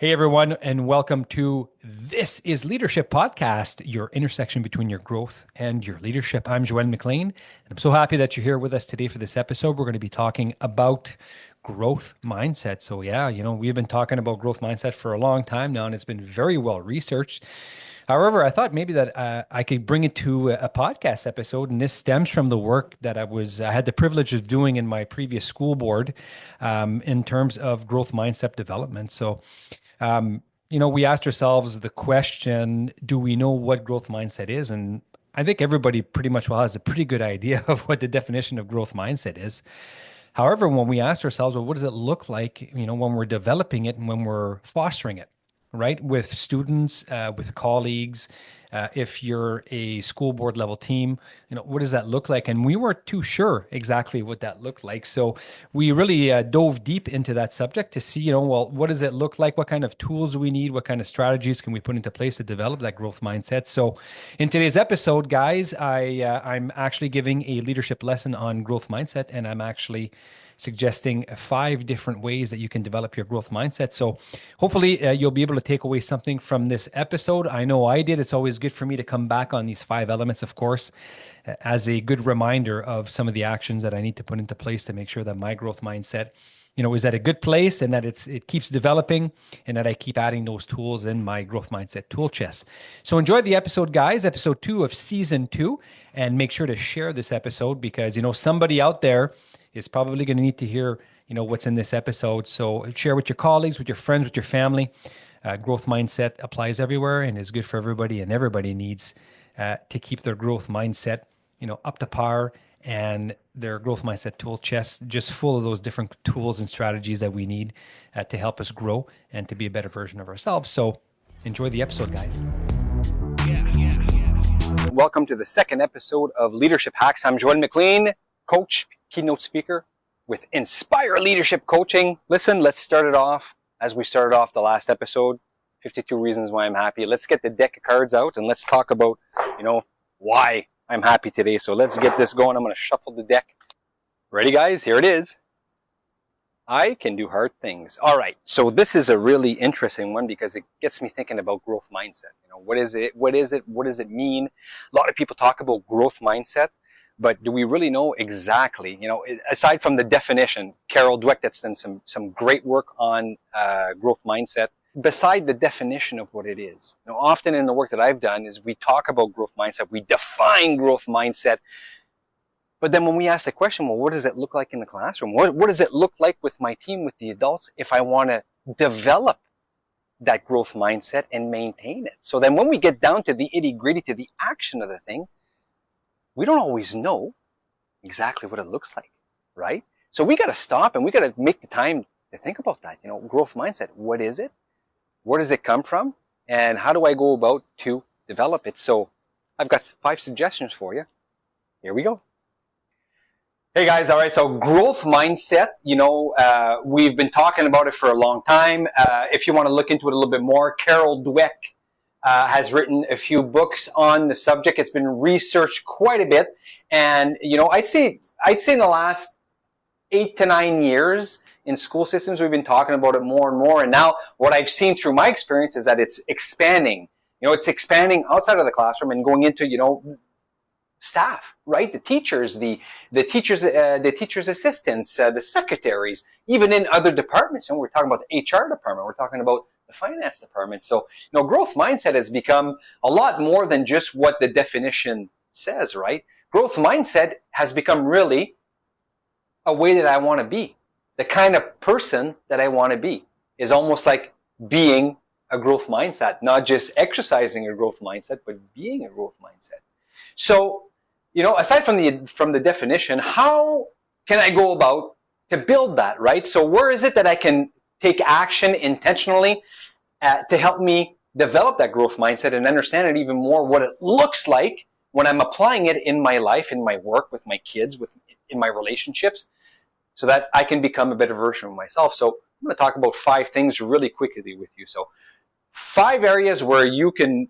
Hey everyone, and welcome to This is Leadership Podcast, your intersection between your growth and your leadership. I'm Joël McLean, and I'm so happy that you're here with us today for this episode. We're going to be talking about growth mindset. So we've been talking about growth mindset for a long time now, and it's been very well researched. However, I thought maybe that I could bring it to a podcast episode, and this stems from the work that I had the privilege of doing in my previous school board, in terms of growth mindset development. So we asked ourselves the question, do we know what growth mindset is? And I think everybody pretty much has a pretty good idea of what the definition of growth mindset is. However, when we asked ourselves, well, what does it look like, when we're developing it and when we're fostering it, right? With students, with colleagues, if you're a school board level team, what does that look like? And we weren't too sure exactly what that looked like. So we really dove deep into that subject to see, well, what does it look like? What kind of tools do we need? What kind of strategies can we put into place to develop that growth mindset? So in today's episode, guys, I'm actually giving a leadership lesson on growth mindset, and I'm actually suggesting 5 different ways that you can develop your growth mindset. So hopefully you'll be able to take away something from this episode. I know I did. It's always good for me to come back on these 5 elements, of course, as a good reminder of some of the actions that I need to put into place to make sure that my growth mindset is at a good place, and that it keeps developing, and that I keep adding those tools in my growth mindset tool chest. So enjoy the episode, guys, episode 2 of season 2, and make sure to share this episode because, somebody out there is probably going to need to hear, what's in this episode. So share with your colleagues, with your friends, with your family. Growth mindset applies everywhere and is good for everybody, and everybody needs to keep their growth mindset, up to par, and their growth mindset tool chest just full of those different tools and strategies that we need to help us grow and to be a better version of ourselves. So enjoy the episode, guys. Welcome to the second episode of Leadership Hacks. I'm Joël McLean, coach, keynote speaker with Inspire Leadership Coaching. Listen, let's start it off as we started off the last episode, 52 Reasons Why I'm Happy. Let's get the deck of cards out and let's talk about, why I'm happy today. So let's get this going. I'm going to shuffle the deck. Ready, guys? Here it is. I can do hard things. All right. So this is a really interesting one because it gets me thinking about growth mindset. What is it? What is it? What does it mean? A lot of people talk about growth mindset, but do we really know exactly, aside from the definition? Carol Dweck that's done some great work on growth mindset. Beside the definition of what it is, often in the work that I've done is we talk about growth mindset, we define growth mindset, but then when we ask the question, well, what does it look like in the classroom? What does it look like with my team, with the adults, if I want to develop that growth mindset and maintain it? So then when we get down to the itty-gritty, to the action of the thing, we don't always know exactly what it looks like, right? So we got to stop and we got to make the time to think about that. Growth mindset, what is it? Where does it come from? And how do I go about to develop it? So I've got 5 suggestions for you. Here we go. Hey guys, all right, so growth mindset, we've been talking about it for a long time. If you want to look into it a little bit more, Carol Dweck has written a few books on the subject. It's been researched quite a bit. And, I'd say in the last 8 to 9 years in school systems, we've been talking about it more and more. And now what I've seen through my experience is that it's expanding. It's expanding outside of the classroom and going into, staff, right? The teachers, the teachers' assistants, the secretaries, even in other departments. We're talking about the HR department. We're talking about the finance department. So, growth mindset has become a lot more than just what the definition says, right? Growth mindset has become really a way that I want to be. The kind of person that I want to be is almost like being a growth mindset, not just exercising a growth mindset, but being a growth mindset. So, aside from the definition, how can I go about to build that, right? So where is it that I can take action intentionally to help me develop that growth mindset and understand it even more, what it looks like when I'm applying it in my life, in my work, with my kids, in my relationships, so that I can become a better version of myself. So I'm going to talk about 5 things really quickly with you. So 5 areas where you can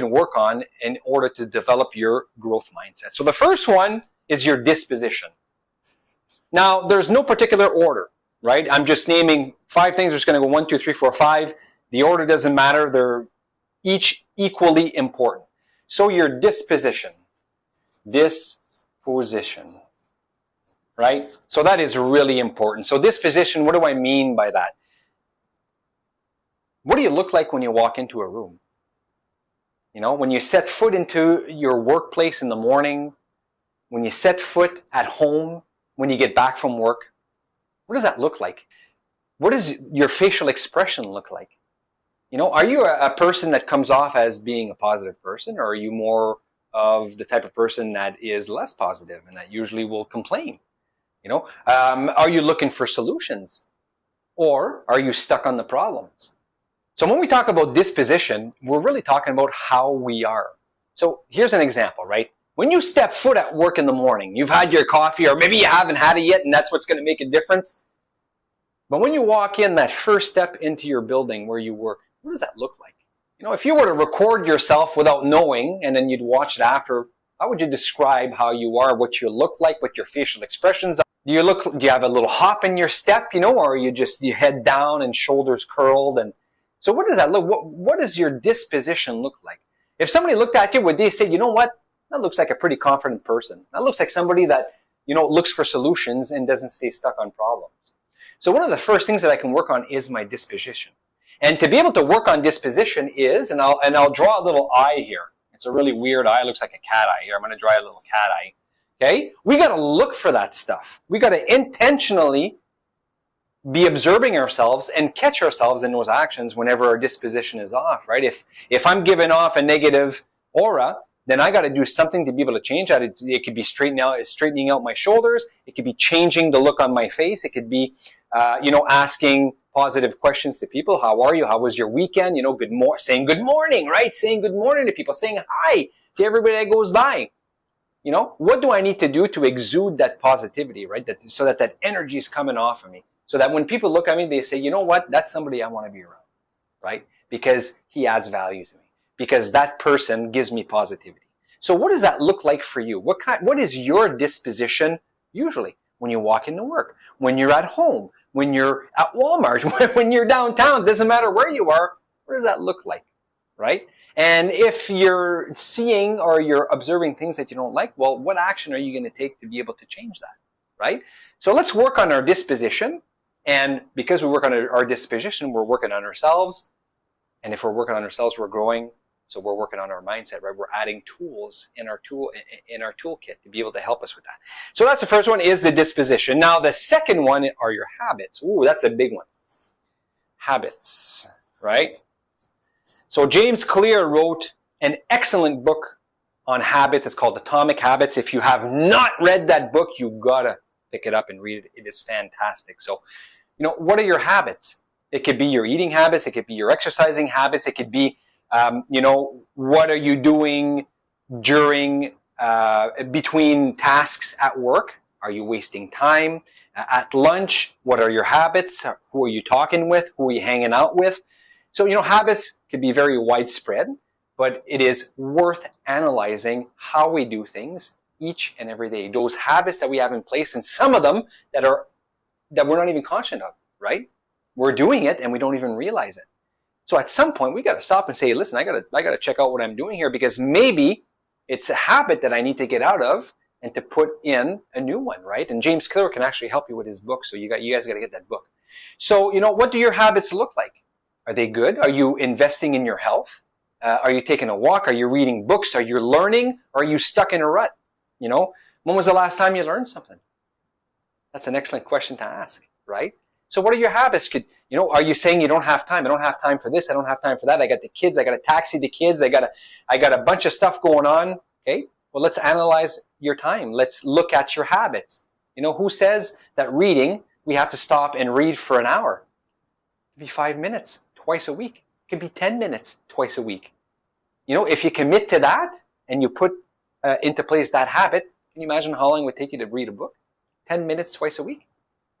work on in order to develop your growth mindset. So the first one is your disposition. Now, there's no particular order, right? I'm just naming 5 things. There's going to go 1, 2, 3, 4, 5. The order doesn't matter. They're each equally important. So your disposition, right? So that is really important. So disposition, what do I mean by that? What do you look like when you walk into a room? You know, when you set foot into your workplace in the morning, when you set foot at home, when you get back from work, what does that look like? What does your facial expression look like? You know, are you a person that comes off as being a positive person, or are you more of the type of person that is less positive and that usually will complain? You know, are you looking for solutions, or are you stuck on the problems? So when we talk about disposition, we're really talking about how we are. So here's an example, right? When you step foot at work in the morning, you've had your coffee, or maybe you haven't had it yet, and that's what's going to make a difference. But when you walk in, that first step into your building where you work, what does that look like? You know, if you were to record yourself without knowing, and then you'd watch it after, how would you describe how you are, what you look like, what your facial expressions are? Do you have a little hop in your step, you know, or are you just your head down and shoulders curled? And so what does that look? What does your disposition look like? If somebody looked at you, would they say, you know what? That looks like a pretty confident person. That looks like somebody that, you know, looks for solutions and doesn't stay stuck on problems. So one of the first things that I can work on is my disposition. And to be able to work on disposition is, and I'll draw a little eye here. It's a really weird eye. It looks like a cat eye here. I'm going to draw a little cat eye. Okay? We got to look for that stuff. We got to intentionally be observing ourselves and catch ourselves in those actions whenever our disposition is off, right? If I'm giving off a negative aura, then I got to do something to be able to change that. It could be straightening out my shoulders. It could be changing the look on my face. It could be, you know, asking positive questions to people. How are you? How was your weekend? You know, saying good morning, right? Saying good morning to people, saying hi to everybody that goes by. You know, what do I need to do to exude that positivity, right? So that energy is coming off of me. So that when people look at me, they say, you know what? That's somebody I want to be around, right? Because he adds value to me. Because that person gives me positivity. So what does that look like for you? What is your disposition usually when you walk into work, when you're at home, when you're at Walmart, when you're downtown? Doesn't matter where you are. What does that look like, right? And if you're seeing or you're observing things that you don't like, well, what action are you going to take to be able to change that, right? So let's work on our disposition. And because we work on our disposition, we're working on ourselves. And if we're working on ourselves, we're growing. So we're working on our mindset, right? We're adding tools in our toolkit to be able to help us with that. So that's the first one, is the disposition. Now the second one are your habits. Ooh, that's a big one. Habits, right? So James Clear wrote an excellent book on habits. It's called Atomic Habits. If you have not read that book, you gotta pick it up and read it. It is fantastic. So, you know, what are your habits? It could be your eating habits. It could be your exercising habits. It could be, you know, what are you doing during, between tasks at work? Are you wasting time? At lunch, what are your habits? Who are you talking with? Who are you hanging out with? So, you know, habits could be very widespread, but it is worth analyzing how we do things each and every day. Those habits that we have in place, and some of them that we're not even conscious of, right? We're doing it and we don't even realize it. So at some point we got to stop and say, listen, I got to check out what I'm doing here, because maybe it's a habit that I need to get out of and to put in a new one, right? And James Clear can actually help you with his book. So you guys got to get that book. So, you know, what do your habits look like? Are they good? Are you investing in your health? Are you taking a walk? Are you reading books? Are you learning? Or are you stuck in a rut? You know, when was the last time you learned something? That's an excellent question to ask, right? So what are your habits? You know, are you saying you don't have time? I don't have time for this. I don't have time for that. I got the kids. I got to taxi the kids. I got a bunch of stuff going on. Okay. Well, let's analyze your time. Let's look at your habits. You know, who says that reading, we have to stop and read for an hour? It could be 5 minutes twice a week. It could be 10 minutes twice a week. You know, if you commit to that and you put into place that habit, can you imagine how long it would take you to read a book? 10 minutes twice a week,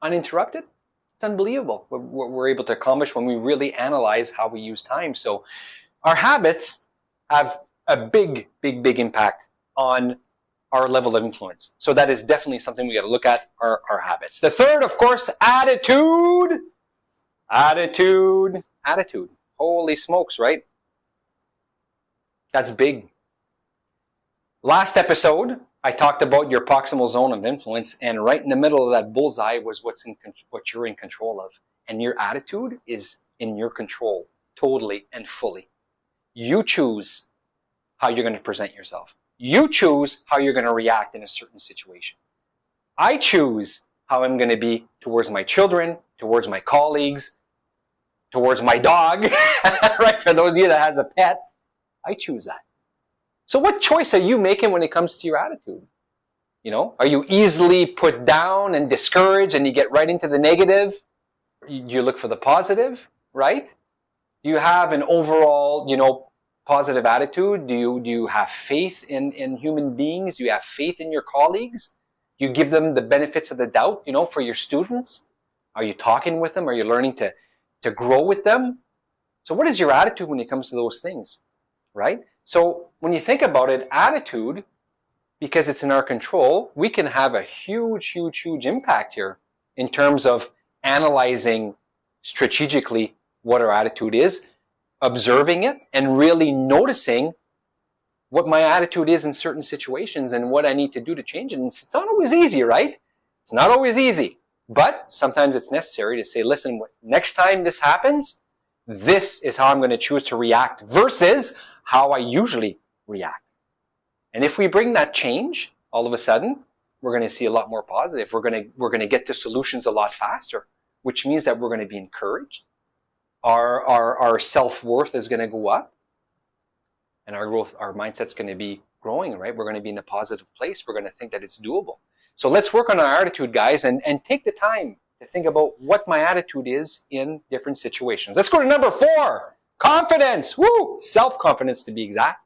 uninterrupted. It's unbelievable what we're able to accomplish when we really analyze how we use time. So our habits have a big, big, big impact on our level of influence. So that is definitely something we got to look at, our habits. The third, of course, attitude. Attitude. Holy smokes, right? That's big. Last episode, I talked about your proximal zone of influence, and right in the middle of that bullseye was what you're in control of. And your attitude is in your control, totally and fully. You choose how you're going to present yourself. You choose how you're going to react in a certain situation. I choose how I'm going to be towards my children, towards my colleagues, towards my dog, right? For those of you that has a pet, I choose that. So what choice are you making when it comes to your attitude? You know, are you easily put down and discouraged and you get right into the negative? You look for the positive, right? Do you have an overall, positive attitude? Do you have faith in human beings? Do you have faith in your colleagues? Do you give them the benefits of the doubt, for your students? Are you talking with them? Are you learning to grow with them? So what is your attitude when it comes to those things, right? So when you think about it, attitude, because it's in our control, we can have a huge, huge, huge impact here in terms of analyzing strategically what our attitude is, observing it, and really noticing what my attitude is in certain situations and what I need to do to change it. And it's not always easy, right? It's not always easy. But sometimes it's necessary to say, listen, next time this happens, this is how I'm going to choose to react versus how I usually react. And if we bring that change, all of a sudden, we're going to see a lot more positive. We're going to get to solutions a lot faster, which means that we're going to be encouraged. Our self-worth is going to go up, and our mindset's going to be growing, right? We're going to be in a positive place. We're going to think that it's doable. So let's work on our attitude, guys, and take the time to think about what my attitude is in different situations. Let's go to number 4. Confidence. Woo! Self-confidence, to be exact.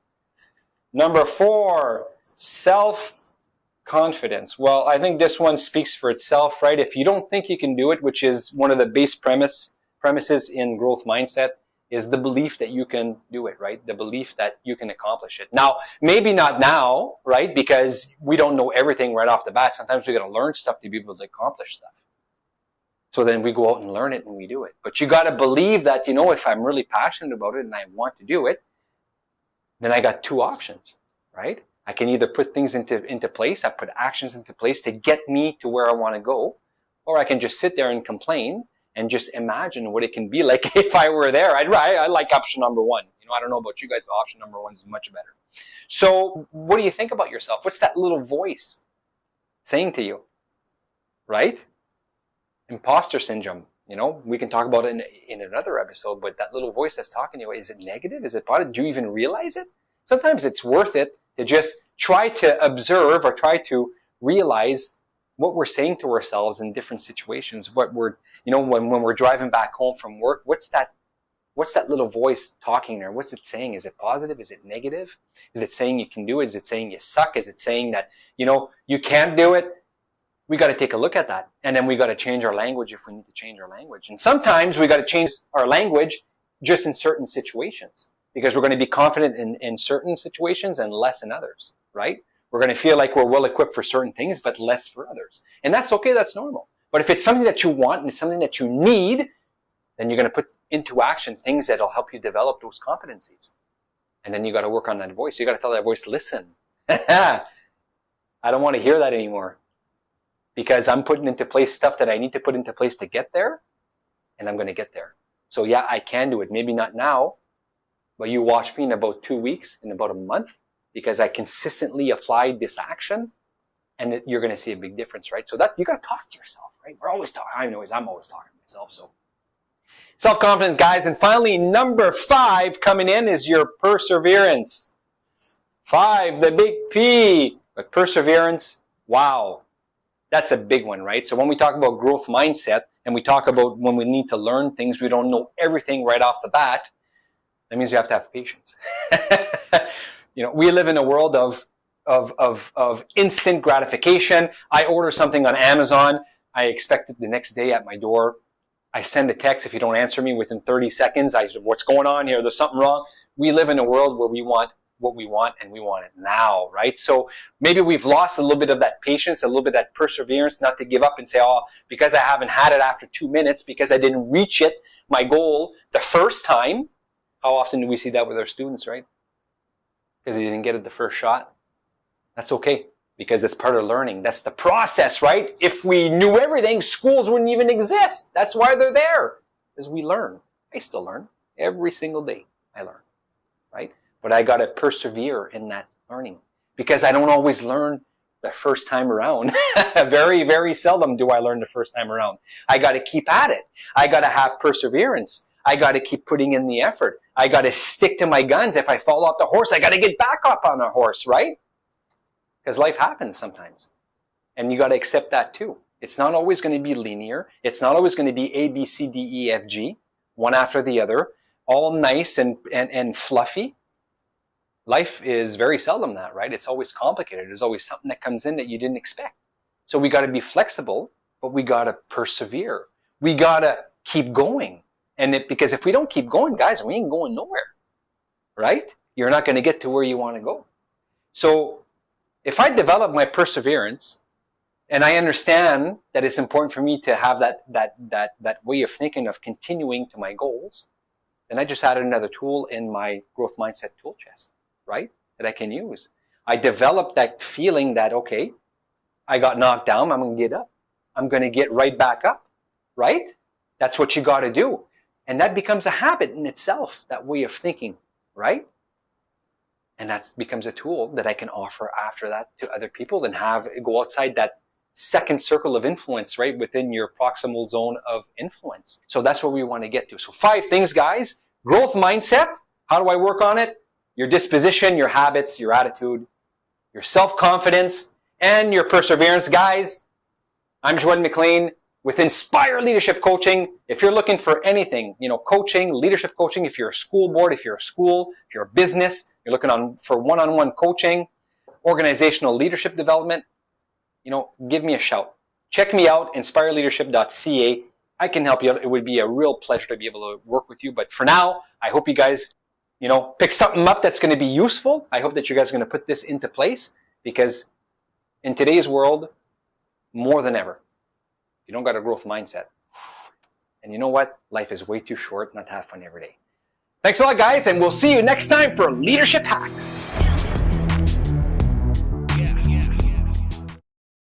Number 4, self-confidence. Well, I think this one speaks for itself, right? If you don't think you can do it, which is one of the base premises in growth mindset, is the belief that you can do it, right? The belief that you can accomplish it. Now, maybe not now, right? Because we don't know everything right off the bat. Sometimes we got to learn stuff to be able to accomplish stuff. So then we go out and learn it and we do it. But you got to believe that, if I'm really passionate about it and I want to do it, then I got 2 options, right? I can either put things into place, I put actions into place to get me to where I want to go, or I can just sit there and complain and just imagine what it can be like if I were there. I like option number 1. I don't know about you guys, but option number 1 is much better. So what do you think about yourself? What's that little voice saying to you, right? Imposter syndrome. We can talk about it in another episode, but that little voice that's talking to you, is it negative? Is it positive? Do you even realize it? Sometimes it's worth it to just try to observe or try to realize what we're saying to ourselves in different situations. What we're, when we're driving back home from work, what's that little voice talking there? What's it saying? Is it positive? Is it negative? Is it saying you can do it? Is it saying you suck? Is it saying that, you can't do it? We got to take a look at that. And then we got to change our language if we need to change our language. And sometimes we got to change our language just in certain situations, because we're going to be confident in certain situations and less in others, right? We're going to feel like we're well equipped for certain things, but less for others. And that's okay. That's normal. But if it's something that you want and it's something that you need, then you're going to put into action things that'll help you develop those competencies. And then you got to work on that voice. You got to tell that voice, listen, I don't want to hear that anymore, because I'm putting into place stuff that I need to put into place to get there, and I'm going to get there. So yeah, I can do it. Maybe not now, but you watch me in about 2 weeks, in about a month, because I consistently applied this action, and you're going to see a big difference, right? So you got to talk to yourself, right? We're always talking. I'm always talking to myself. So self-confidence, guys. And finally, number 5 coming in is your perseverance. 5, the big P. But perseverance, wow. That's a big one, right? So when we talk about growth mindset, and we talk about when we need to learn things, we don't know everything right off the bat, that means we have to have patience. We live in a world of instant gratification. I order something on Amazon. I expect it the next day at my door. I send a text. If you don't answer me within 30 seconds, I say, what's going on here? There's something wrong. We live in a world where we want what we want, and we want it now, right? So maybe we've lost a little bit of that patience, a little bit of that perseverance, not to give up and say, because I haven't had it after 2 minutes, because I didn't reach my goal the first time, How often do we see that with our students, right? Because they didn't get it the first shot. That's okay, because it's part of learning. That's the process, right? If we knew everything, schools wouldn't even exist. That's why they're there, because we learn. I still learn. Every single day I learn, right? But I got to persevere in that learning, because I don't always learn the first time around. Very, very seldom do I learn the first time around. I got to keep at it. I got to have perseverance. I got to keep putting in the effort. I got to stick to my guns. If I fall off the horse, I got to get back up on the horse, right? Because life happens sometimes. And you got to accept that too. It's not always going to be linear. It's not always going to be A, B, C, D, E, F, G, one after the other, all nice and fluffy. Life is very seldom that, right? It's always complicated. There's always something that comes in that you didn't expect. So we got to be flexible, but we got to persevere. We got to keep going. Because if we don't keep going, guys, we ain't going nowhere, right? You're not going to get to where you want to go. So if I develop my perseverance, and I understand that it's important for me to have that way of thinking of continuing to my goals, then I just added another tool in my growth mindset tool chest, right? That I can use. I developed that feeling that, okay, I got knocked down, I'm going to get up. I'm going to get right back up, right? That's what you got to do. And that becomes a habit in itself, that way of thinking, right? And that becomes a tool that I can offer after that to other people and have it go outside that second circle of influence, right? Within your proximal zone of influence. So that's what we want to get to. So 5 things, guys. Growth mindset. How do I work on it? Your disposition, your habits, your attitude, your self-confidence, and your perseverance. Guys, I'm Joël McLean with Inspire Leadership Coaching. If you're looking for anything, coaching, leadership coaching, if you're a school board, if you're a school, if you're a business, you're looking for one-on-one coaching, organizational leadership development, give me a shout. Check me out, inspireleadership.ca. I can help you out. It would be a real pleasure to be able to work with you. But for now, I hope you guys, pick something up that's going to be useful. I hope that you guys are going to put this into place, because in today's world, more than ever, you don't got a growth mindset. And you know what? Life is way too short not to have fun every day. Thanks a lot, guys, and we'll see you next time for Leadership Hacks.